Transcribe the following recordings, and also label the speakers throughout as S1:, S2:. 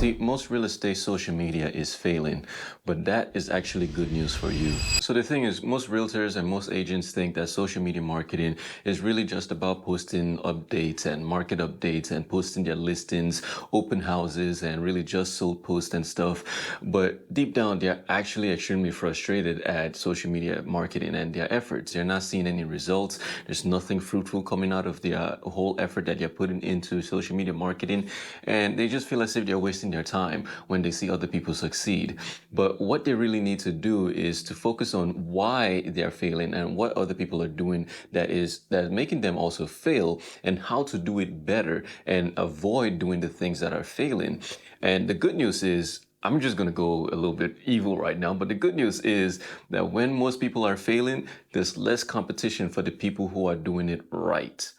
S1: See, most real estate social media is failing, but that is actually good news for you. So the thing is, most realtors and most agents think that social media marketing is really just about posting updates and market updates and posting their listings, open houses, and really just sold posts and stuff. But deep down, they're actually extremely frustrated at social media marketing and their efforts. They're not seeing any results. There's nothing fruitful coming out of their whole effort that they're putting into social media marketing. And they just feel as if they're wasting their time when they see other people succeed. But what they really need to do is to focus on why they're failing and what other people are doing that is making them also fail, and how to do it better and avoid doing the things that are failing. And the good news is, I'm just going to go a little bit evil right now, but the good news is that when most people are failing, there's less competition for the people who are doing it right.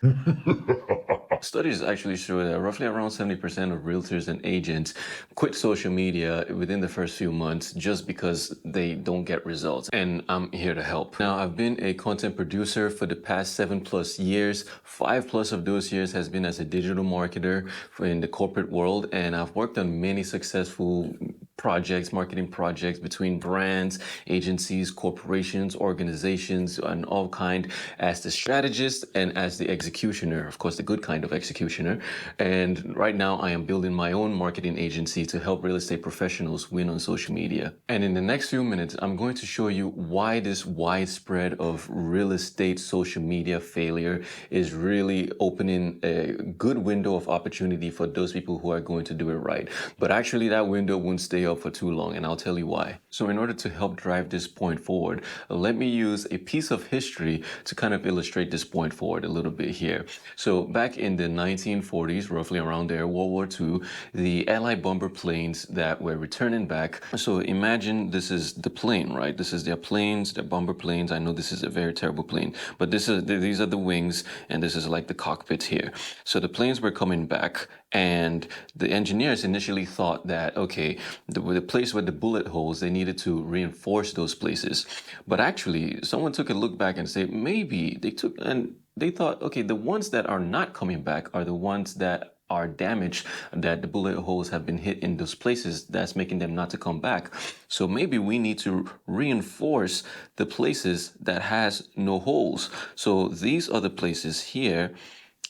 S1: Studies actually show that roughly around 70% of realtors and agents quit social media within the first few months just because they don't get results. And I'm here to help. Now, I've been a content producer for the past 7+ years. 5+ of those years has been as a digital marketer in the corporate world. And I've worked on many successful projects, marketing projects between brands, agencies, corporations, organizations, and all kind, as the strategist and as the executioner, of course, the good kind of executioner. And right now I am building my own marketing agency to help real estate professionals win on social media. And in the next few minutes, I'm going to show you why this widespread of real estate social media failure is really opening a good window of opportunity for those people who are going to do it right. But actually that window won't stay up for too long, and I'll tell you why. So in order to help drive this point forward, let me use a piece of history to kind of illustrate this point forward a little bit here. So back in the 1940s, roughly around there, World War II, the Allied bomber planes that were returning back. So imagine this is the plane, right? This is their planes, their bomber planes. I know this is a very terrible plane, but these are the wings, and this is like the cockpit here. So the planes were coming back, and the engineers initially thought that, okay, the place where the bullet holes, they needed to reinforce those places. But actually, someone took a look back and said, maybe they thought, okay, the ones that are not coming back are the ones that are damaged, that the bullet holes have been hit in those places, that's making them not to come back. So maybe we need to reinforce the places that has no holes. So these are the places here.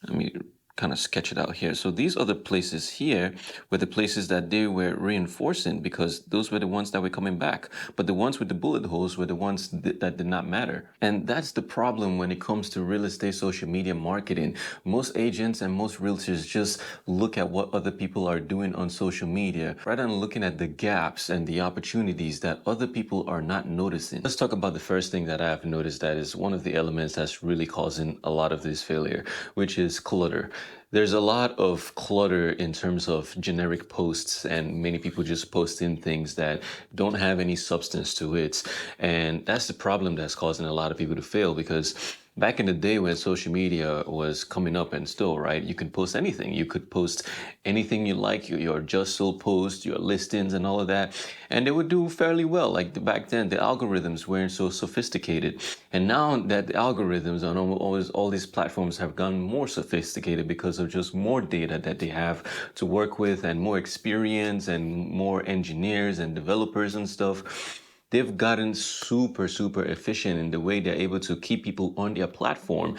S1: Let me kind of sketch it out here. So these other places here were the places that they were reinforcing, because those were the ones that were coming back. But the ones with the bullet holes were the ones that did not matter. And that's the problem when it comes to real estate social media marketing. Most agents and most realtors just look at what other people are doing on social media rather than looking at the gaps and the opportunities that other people are not noticing. Let's talk about the first thing that I've noticed that is one of the elements that's really causing a lot of this failure, which is clutter. There's a lot of clutter in terms of generic posts, and many people just posting things that don't have any substance to it. And that's the problem that's causing a lot of people to fail, because back in the day when social media was coming up and still, right, you could post anything. You could post anything you like, your just sold post, your listings and all of that. And they would do fairly well. Like back then, the algorithms weren't so sophisticated. And now that the algorithms on all these platforms have gotten more sophisticated because of just more data that they have to work with, and more experience and more engineers and developers and stuff, they've gotten super efficient in the way they're able to keep people on their platform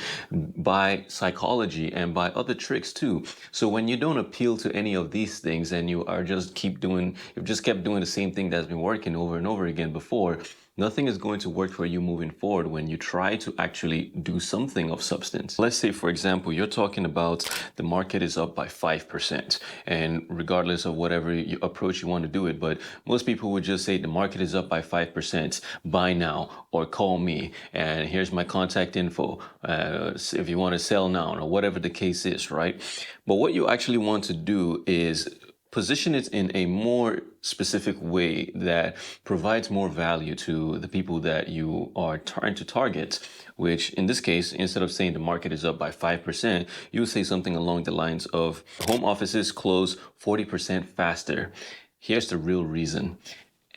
S1: by psychology and by other tricks too. So when you don't appeal to any of these things and you've just kept doing the same thing that's been working over and over again before, nothing is going to work for you moving forward when you try to actually do something of substance. Let's say, for example, you're talking about the market is up by 5%, and regardless of whatever approach you want to do it, but most people would just say the market is up by 5%, buy now or call me, and here's my contact info if you want to sell now, or whatever the case is, right? But what you actually want to do is position it in a more specific way that provides more value to the people that you are trying to target, which in this case, instead of saying the market is up by 5%, you would say something along the lines of home offices close 40% faster. Here's the real reason.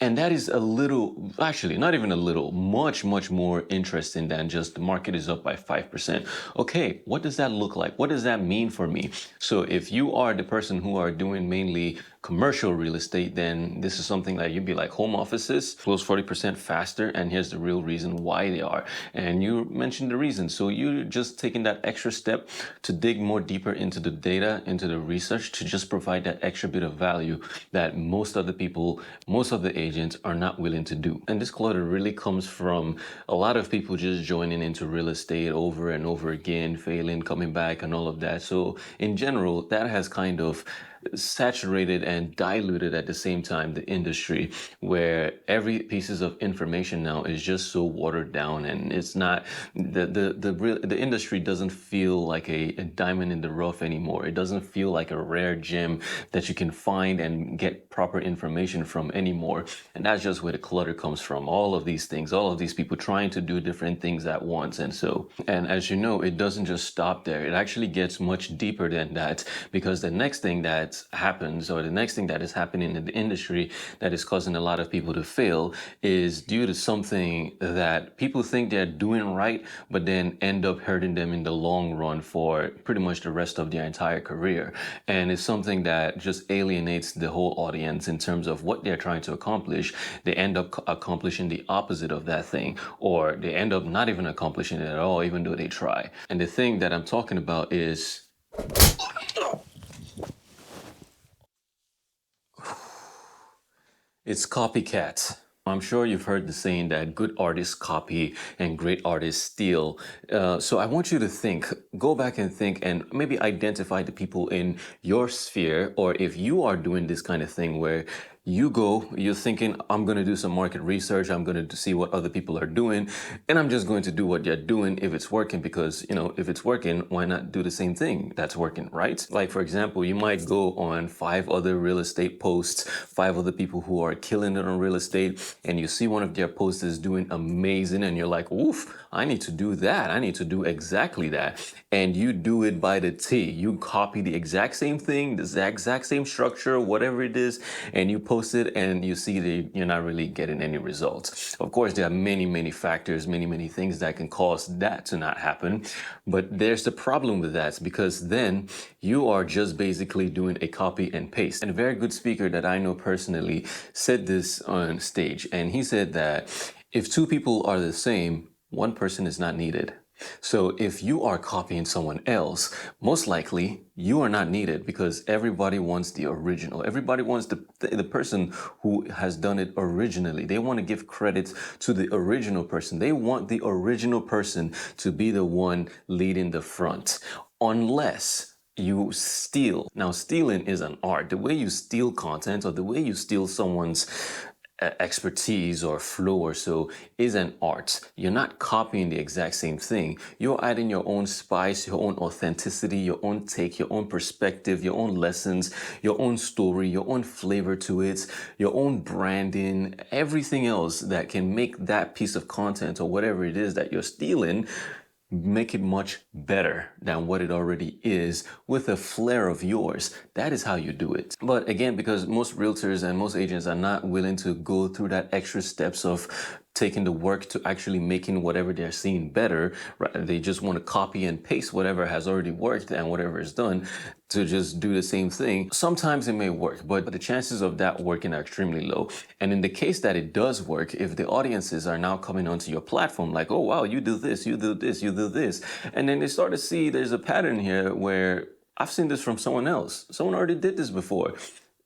S1: And that is a little, actually, not even a little, much more interesting than just the market is up by 5%. Okay, what does that look like? What does that mean for me? So if you are the person who are doing mainly commercial real estate, then this is something that you'd be like, home offices close 40% faster, and here's the real reason why they are. And you mentioned the reason. So you're just taking that extra step to dig more deeper into the data, into the research, to just provide that extra bit of value that most of the people, most of the agents are not willing to do. And this clutter really comes from a lot of people just joining into real estate over and over again, failing, coming back, and all of that. So in general, that has kind of saturated and diluted at the same time the industry, where every pieces of information now is just so watered down, and it's not the industry doesn't feel like a diamond in the rough anymore. It doesn't feel like a rare gem that you can find and get proper information from anymore. And that's just where the clutter comes from. All of these things, all of these people trying to do different things at once. And as you know, it doesn't just stop there. It actually gets much deeper than that, because the next thing that happens, or the next thing that is happening in the industry that is causing a lot of people to fail, is due to something that people think they're doing right, but then end up hurting them in the long run for pretty much the rest of their entire career. And it's something that just alienates the whole audience in terms of what they're trying to accomplish. They end up accomplishing the opposite of that thing, or they end up not even accomplishing it at all, even though they try. And the thing that I'm talking about is it's copycats. I'm sure you've heard the saying that good artists copy and great artists steal. So I want you to go back and think, and maybe identify the people in your sphere, or if you are doing this kind of thing where you're thinking, I'm going to do some market research, I'm going to see what other people are doing, and I'm just going to do what they're doing if it's working, because, if it's working, why not do the same thing that's working, right? Like, for example, you might go on 5 other real estate posts, 5 other people who are killing it on real estate, and you see one of their posts is doing amazing, and you're like, oof, I need to do that. I need to do exactly that. And you do it by the T. You copy the exact same thing, the exact same structure, whatever it is, and you post it, and you see that you're not really getting any results. Of course, there are many, many factors, many things that can cause that to not happen. But there's the problem with that, because then you are just basically doing a copy and paste. And a very good speaker that I know personally said this on stage, and he said that if 2 people are the same, 1 person is not needed. So if you are copying someone else, most likely you are not needed, because everybody wants the original. Everybody wants the person who has done it originally. They want to give credit to the original person. They want the original person to be the one leading the front, unless you steal. Now, stealing is an art. The way you steal content, or the way you steal someone's expertise or flow or so, is an art. You're not copying the exact same thing. You're adding your own spice, your own authenticity, your own take, your own perspective, your own lessons, your own story, your own flavor to it, your own branding, everything else that can make that piece of content or whatever it is that you're stealing, make it much better than what it already is, with a flair of yours. That is how you do it. But again, because most realtors and most agents are not willing to go through that extra steps of taking the work to actually making whatever they're seeing better, right? They just want to copy and paste whatever has already worked and whatever is done to just do the same thing. Sometimes it may work, but the chances of that working are extremely low. And in the case that it does work, if the audiences are now coming onto your platform like, oh wow, you do this, you do this, you do this, and then they start to see there's a pattern here where I've seen this from someone else. Someone already did this before.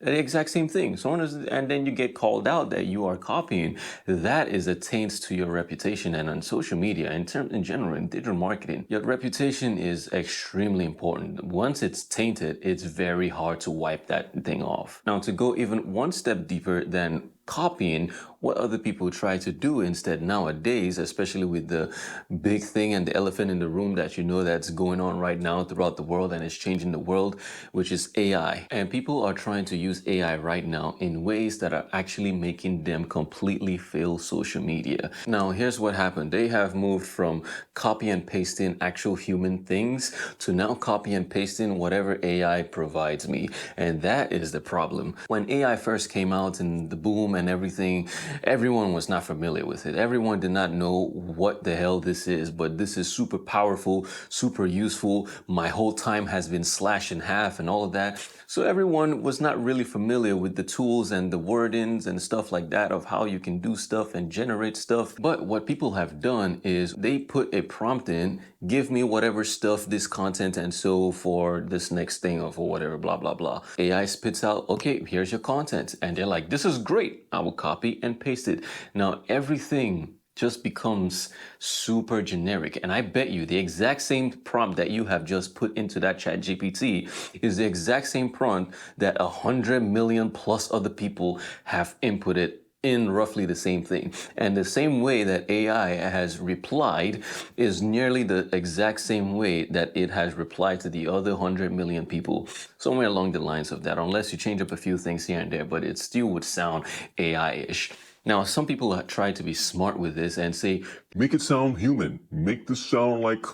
S1: The exact same thing. And then you get called out that you are copying. That is a taint to your reputation. And on social media, in general, in digital marketing, your reputation is extremely important. Once it's tainted, it's very hard to wipe that thing off. Now, to go even one step deeper than copying what other people try to do instead nowadays, especially with the big thing and the elephant in the room that that's going on right now throughout the world and is changing the world, which is AI. And people are trying to use AI right now in ways that are actually making them completely fail social media. Now, here's what happened. They have moved from copy and pasting actual human things to now copy and pasting whatever AI provides me. And that is the problem. When AI first came out and the boom and everything, everyone was not familiar with it. Everyone did not know what the hell this is, but this is super powerful, super useful. My whole time has been slashed in half and all of that. So everyone was not really familiar with the tools and the wordings and stuff like that of how you can do stuff and generate stuff. But what people have done is they put a prompt in, give me whatever stuff, this content and so for this next thing or for whatever, blah, blah, blah. AI spits out, okay, here's your content. And they're like, this is great. I will copy and paste it. Now everything just becomes super generic. And I bet you the exact same prompt that you have just put into that chat GPT is the exact same prompt that 100 million plus other people have inputted in roughly the same thing. And the same way that AI has replied is nearly the exact same way that it has replied to the other 100 million people, somewhere along the lines of that, unless you change up a few things here and there, but it still would sound AI-ish. Now, some people have tried to be smart with this and say,
S2: make it sound human, make this sound like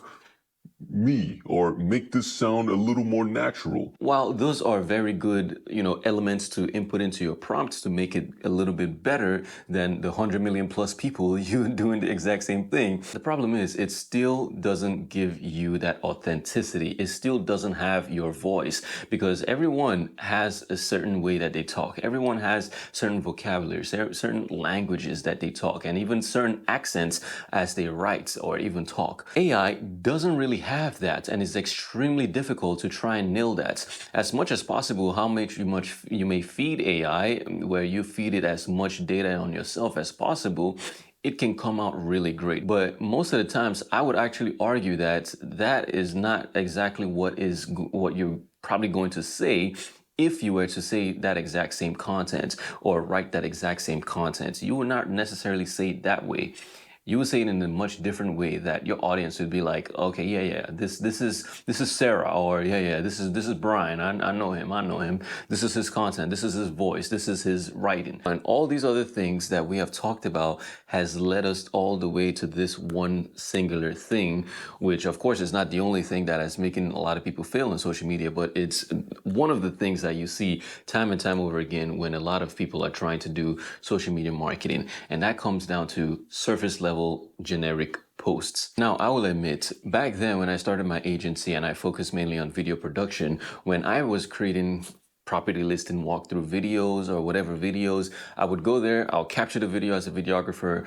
S2: me, or make this sound a little more natural.
S1: While those are very good, elements to input into your prompts to make it a little bit better than the 100 million plus people you doing the exact same thing, the problem is it still doesn't give you that authenticity. It still doesn't have your voice because everyone has a certain way that they talk. Everyone has certain vocabulary, certain languages that they talk, and even certain accents as they write or even talk. AI doesn't really have that, and it's extremely difficult to try and nail that. As much as possible, how much you may feed AI, where you feed it as much data on yourself as possible, it can come out really great. But most of the times, I would actually argue that that is not exactly what you're probably going to say if you were to say that exact same content or write that exact same content. You would not necessarily say it that way. You would say it in a much different way that your audience would be like, okay, yeah, this is Sarah, or yeah, this is Brian. I know him. This is his content. This is his voice. This is his writing. And all these other things that we have talked about has led us all the way to this one singular thing, which of course is not the only thing that is making a lot of people fail in social media, but it's one of the things that you see time and time over again when a lot of people are trying to do social media marketing. And that comes down to surface level generic posts. Now, I will admit, back then when I started my agency and I focused mainly on video production, when I was creating property listing walkthrough videos or whatever videos, I would go there, I'll capture the video as a videographer,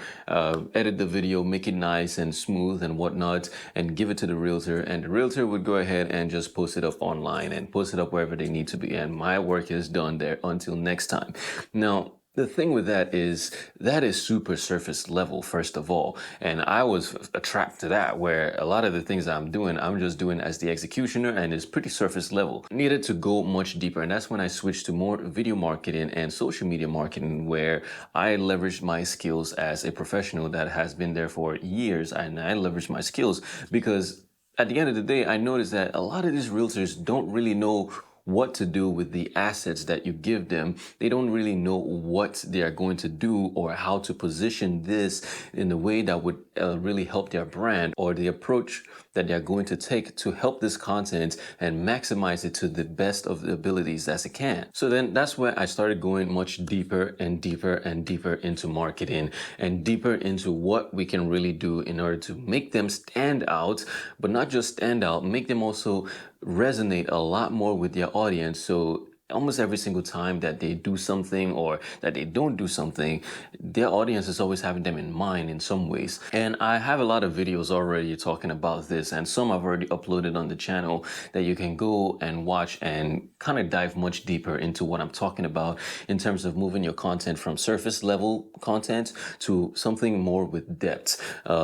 S1: edit the video, make it nice and smooth and whatnot, and give it to the realtor. And the realtor would go ahead and just post it up online and post it up wherever they need to be. And my work is done there until next time. Now, the thing with that is super surface level, first of all. And I was trapped to that, where a lot of the things I'm doing, I'm just doing as the executioner, and it's pretty surface level. I needed to go much deeper. And that's when I switched to more video marketing and social media marketing, where I leveraged my skills as a professional that has been there for years. And I leveraged my skills because at the end of the day, I noticed that a lot of these realtors don't really know what to do with the assets that you give them. They don't really know what they are going to do or how to position this in a way that would really help their brand, or the approach that they're going to take to help this content and maximize it to the best of the abilities as it can. So then that's where I started going much deeper and deeper and deeper into marketing and deeper into what we can really do in order to make them stand out, but not just stand out, make them also resonate a lot more with their audience. So almost every single time that they do something or that they don't do something, their audience is always having them in mind in some ways. And I have a lot of videos already talking about this, and some I've already uploaded on the channel that you can go and watch and kind of dive much deeper into what I'm talking about in terms of moving your content from surface level content to something more with depth.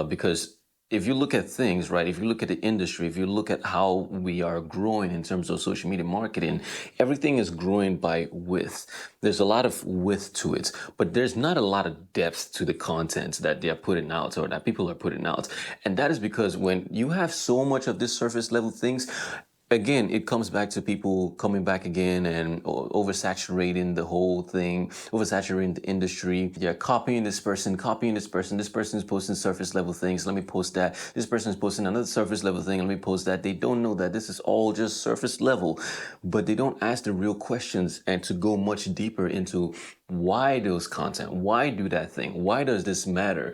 S1: Because if you look at things, right, if you look at the industry, if you look at how we are growing in terms of social media marketing, everything is growing by width. There's a lot of width to it, but there's not a lot of depth to the content that they are putting out or that people are putting out. And that is because when you have so much of this surface level things, again, it comes back to people coming back again and oversaturating the whole thing, oversaturating the industry. They're copying this person. This person is posting surface level things. Let me post that. This person is posting another surface level thing. Let me post that. They don't know that this is all just surface level, but they don't ask the real questions and to go much deeper into why those content, why do that thing, why does this matter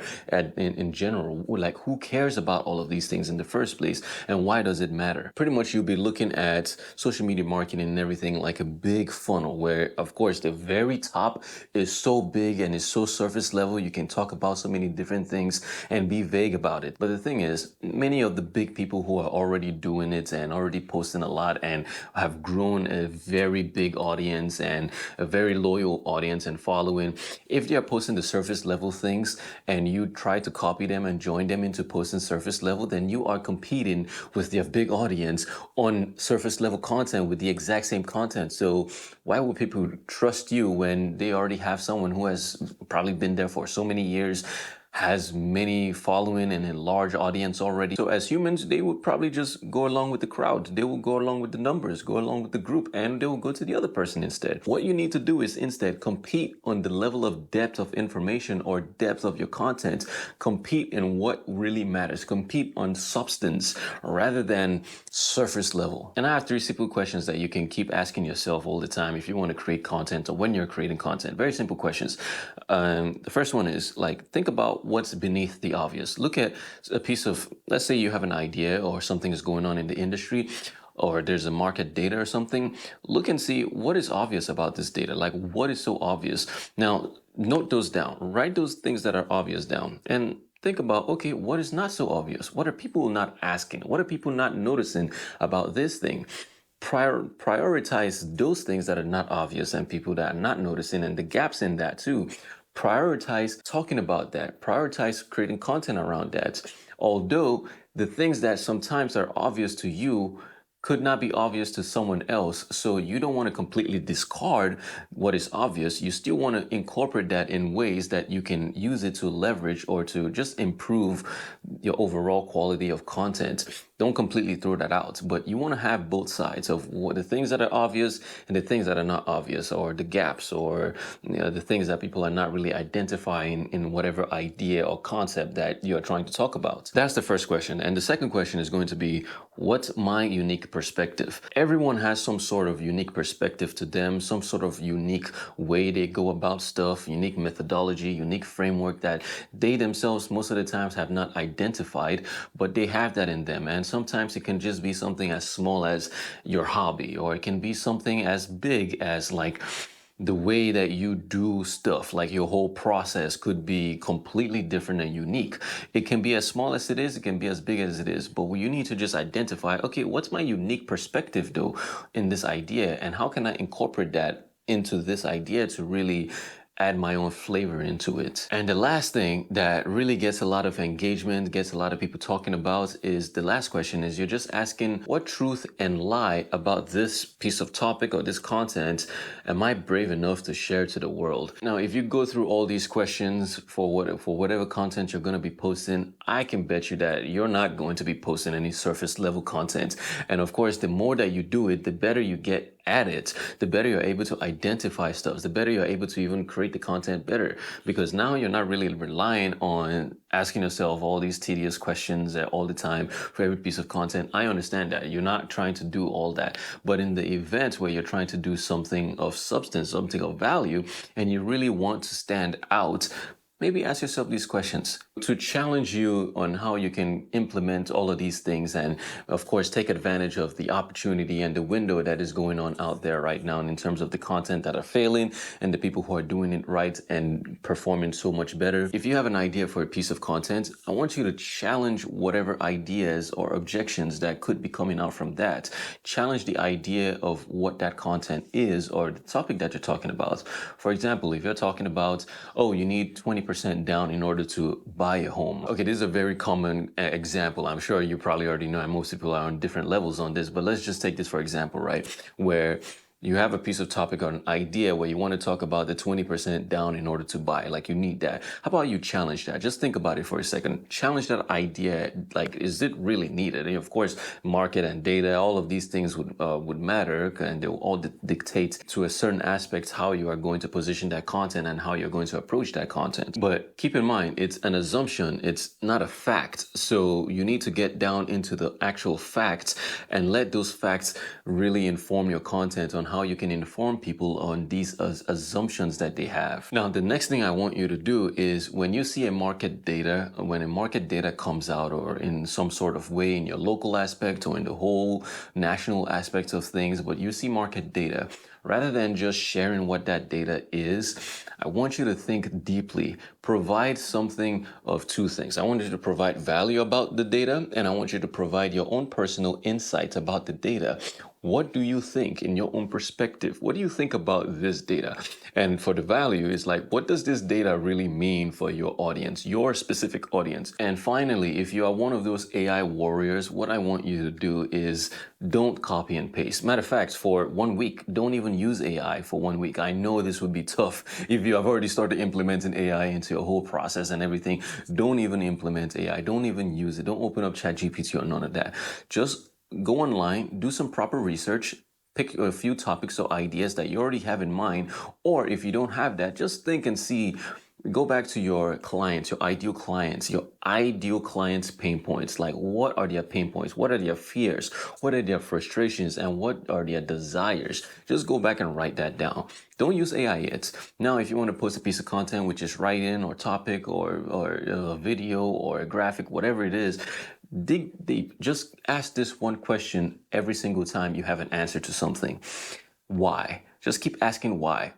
S1: in general, like who cares about all of these things in the first place, and why does it matter? Pretty much you'll be looking at social media marketing and everything like a big funnel where, of course, the very top is so big and is so surface level. You can talk about so many different things and be vague about it. But the thing is, many of the big people who are already doing it and already posting a lot and have grown a very big audience and a very loyal audience and following, if they are posting the surface level things and you try to copy them and join them into posting surface level, then you are competing with their big audience on surface level content with the exact same content. So why would people trust you when they already have someone who has probably been there for so many years, has many following and a large audience already? So as humans, they would probably just go along with the crowd. They will go along with the numbers, go along with the group, and they will go to the other person instead. What you need to do is instead compete on the level of depth of information or depth of your content. Compete in what really matters. Compete on substance rather than surface level. And I have 3 simple questions that you can keep asking yourself all the time if you want to create content or when you're creating content. Very simple questions. The first one is like, think about what's beneath the obvious. Look at a piece of, let's say you have an idea or something is going on in the industry, or there's a market data or something. Look and see what is obvious about this data. Like, what is so obvious? Now, note those down. Write those things that are obvious down. And think about, okay, what is not so obvious? What are people not asking? What are people not noticing about this thing? Prioritize those things that are not obvious and people that are not noticing, and the gaps in that too. Prioritize talking about that. Prioritize creating content around that. Although the things that sometimes are obvious to you could not be obvious to someone else. So you don't want to completely discard what is obvious. You still want to incorporate that in ways that you can use it to leverage or to just improve your overall quality of content. Don't completely throw that out, but you want to have both sides of what the things that are obvious and the things that are not obvious, or the gaps, or the things that people are not really identifying in whatever idea or concept that you're trying to talk about. That's the first question. And the second question is going to be, what's my unique perspective? Everyone has some sort of unique perspective to them, some sort of unique way they go about stuff, unique methodology, unique framework that they themselves most of the times have not identified, but they have that in them. And sometimes it can just be something as small as your hobby, or it can be something as big as like the way that you do stuff. Like your whole process could be completely different and unique. It can be as small as it is, it can be as big as it is, but you need to just identify, okay, what's my unique perspective though in this idea, and how can I incorporate that into this idea to really add my own flavor into it. And the last thing that really gets a lot of engagement, gets a lot of people talking about, is the last question is, you're just asking, what truth and lie about this piece of topic or this content am I brave enough to share to the world? Now, if you go through all these questions for whatever content you're going to be posting, I can bet you that you're not going to be posting any surface level content. And of course, the more that you do it, the better you get at it, the better you're able to identify stuff, the better you're able to even create the content better, because now you're not really relying on asking yourself all these tedious questions all the time for every piece of content. I understand that you're not trying to do all that, but in the event where you're trying to do something of substance, something of value, and you really want to stand out, maybe ask yourself these questions to challenge you on how you can implement all of these things, and of course take advantage of the opportunity and the window that is going on out there right now in terms of the content that are failing and the people who are doing it right and performing so much better. If you have an idea for a piece of content, I want you to challenge whatever ideas or objections that could be coming out from that. Challenge the idea of what that content is or the topic that you're talking about. For example, if you're talking about, oh, you need 20% down in order to buy a home. Okay, this is a very common example. I'm sure you probably already know, and most people are on different levels on this, but let's just take this for example, right? Where you have a piece of topic or an idea where you want to talk about the 20% down in order to buy, like you need that. How about you challenge that? Just think about it for a second. Challenge that idea. Like, is it really needed? And of course, market and data, all of these things would matter, and they will all dictate to a certain aspect how you are going to position that content and how you're going to approach that content. But keep in mind, it's an assumption. It's not a fact. So you need to get down into the actual facts and let those facts really inform your content on how you can inform people on these assumptions that they have. Now, the next thing I want you to do is when you see a market data, when a market data comes out or in some sort of way in your local aspect or in the whole national aspect of things, but you see market data, rather than just sharing what that data is, I want you to think deeply. Provide something of two things. I want you to provide value about the data, and I want you to provide your own personal insights about the data. What do you think in your own perspective? What do you think about this data? And for the value, it's like, what does this data really mean for your audience, your specific audience? And finally, if you are one of those AI warriors, what I want you to do is don't copy and paste. Matter of fact, for 1 week, don't even use AI for 1 week. I know this would be tough if you have already started implementing AI into your whole process and everything. Don't even implement AI. Don't even use it. Don't open up ChatGPT or none of that. Just go online, do some proper research, pick a few topics or ideas that you already have in mind, or if you don't have that, just think and see. Go back to your clients, your ideal clients' pain points. Like, what are their pain points? What are their fears? What are their frustrations? And what are their desires? Just go back and write that down. Don't use AI yet. Now, if you want to post a piece of content, which is write-in or topic or a video or a graphic, whatever it is, dig deep. Just ask this one question every single time you have an answer to something. Why? Just keep asking why.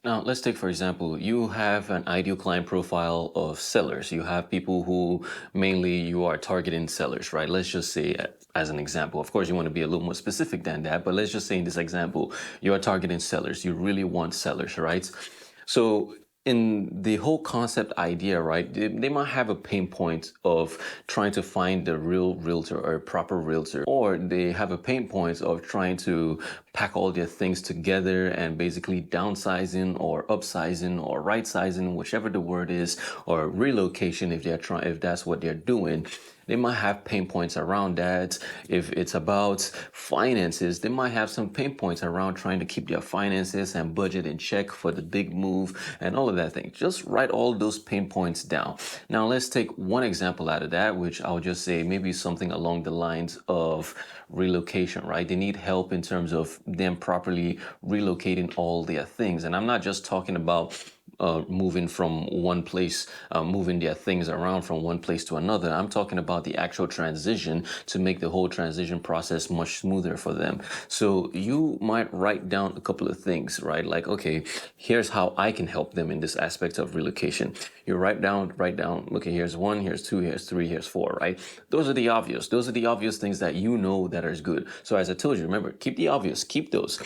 S1: Now, let's take, for example, you have an ideal client profile of sellers. You have people who mainly you are targeting sellers, right? Let's just say, as an example, of course, you want to be a little more specific than that, but let's just say in this example, you are targeting sellers. You really want sellers, right? So in the whole concept idea, right, they might have a pain point of trying to find the real realtor or a proper realtor, or they have a pain point of trying to pack all their things together and basically downsizing or upsizing or right sizing, whichever the word is, or relocation if that's what they're doing. They might have pain points around that. If it's about finances, they might have some pain points around trying to keep their finances and budget in check for the big move and all of that thing. Just write all those pain points down. Now, let's take one example out of that, which I'll just say maybe something along the lines of relocation, right? They need help in terms of them properly relocating all their things. And I'm not just talking about moving from one place, moving their things around from one place to another. I'm talking about the actual transition to make the whole transition process much smoother for them. So you might write down a couple of things, right? Like, okay, here's how I can help them in this aspect of relocation. You write down, okay, here's 1, here's 2, here's 3, here's 4, right? Those are the obvious things that you know that are good. So as I told you, remember, keep the obvious, keep those.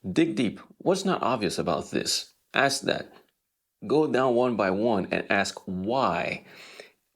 S1: Dig deep. What's not obvious about this? Ask that. Go down one by one and ask why.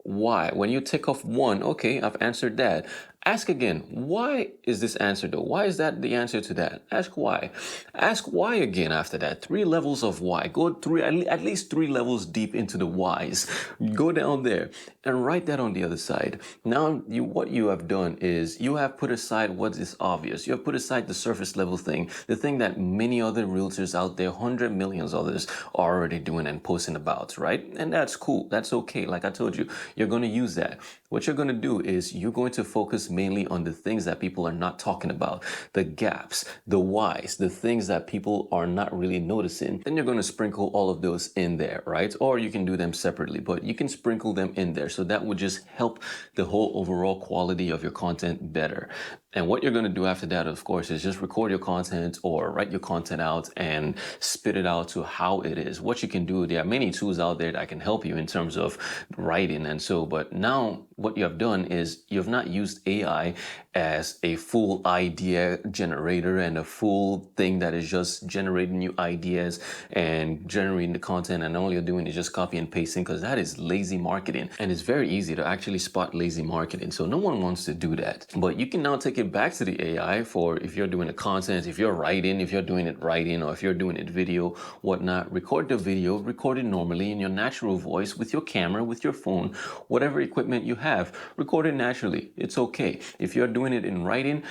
S1: Why? When you tick off 1, okay, I've answered that. Ask again, why is this answer though? Why is that the answer to that? Ask why. Ask why again after that. 3 levels of why. Go at least 3 levels deep into the whys. Go down there and write that on the other side. Now, what you have done is you have put aside what is obvious. You have put aside the surface level thing, the thing that many other realtors out there, 100 million others, are already doing and posting about, right? And that's cool. That's okay. Like I told you, you're going to use that. What you're going to do is you're going to focus mainly on the things that people are not talking about, the gaps, the whys, the things that people are not really noticing. Then you're going to sprinkle all of those in there, right? Or you can do them separately, but you can sprinkle them in there. So that would just help the whole overall quality of your content better. And what you're going to do after that, of course, is just record your content or write your content out and spit it out to how it is. What you can do, there are many tools out there that can help you in terms of writing and so, but now what you have done is you have not used AI as a full idea generator and a full thing that is just generating new ideas and generating the content, and all you're doing is just copy and pasting, because that is lazy marketing. And it's very easy to actually spot lazy marketing. So no one wants to do that. But you can now take it back to the AI for if you're doing the content, if you're writing, if you're doing it writing, or if you're doing it video, whatnot. Record the video, record it normally in your natural voice with your camera, with your phone, whatever equipment you have. Record it naturally. It's okay. If you're doing it in writing,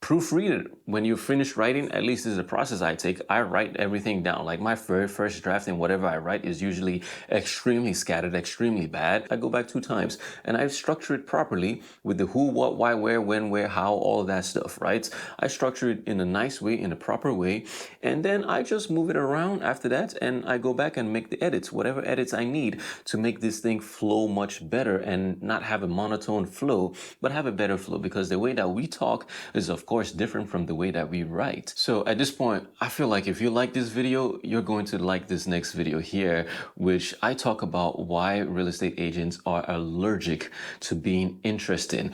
S1: proofread it. When you finish writing, at least this is the process I take. I write everything down. Like my very first draft and whatever I write is usually extremely scattered, extremely bad. I go back 2 times and I structure it properly with the who, what, why, where, when, where, how, all of that stuff, right? I structure it in a nice way, in a proper way, and then I just move it around after that and I go back and make the edits, whatever edits I need to make this thing flow much better and not have a monotone flow, but have a better flow, because the way that we talk is of course different from the way that we write. So at this point, I feel like if you like this video, you're going to like this next video here, which I talk about why real estate agents are allergic to being interesting.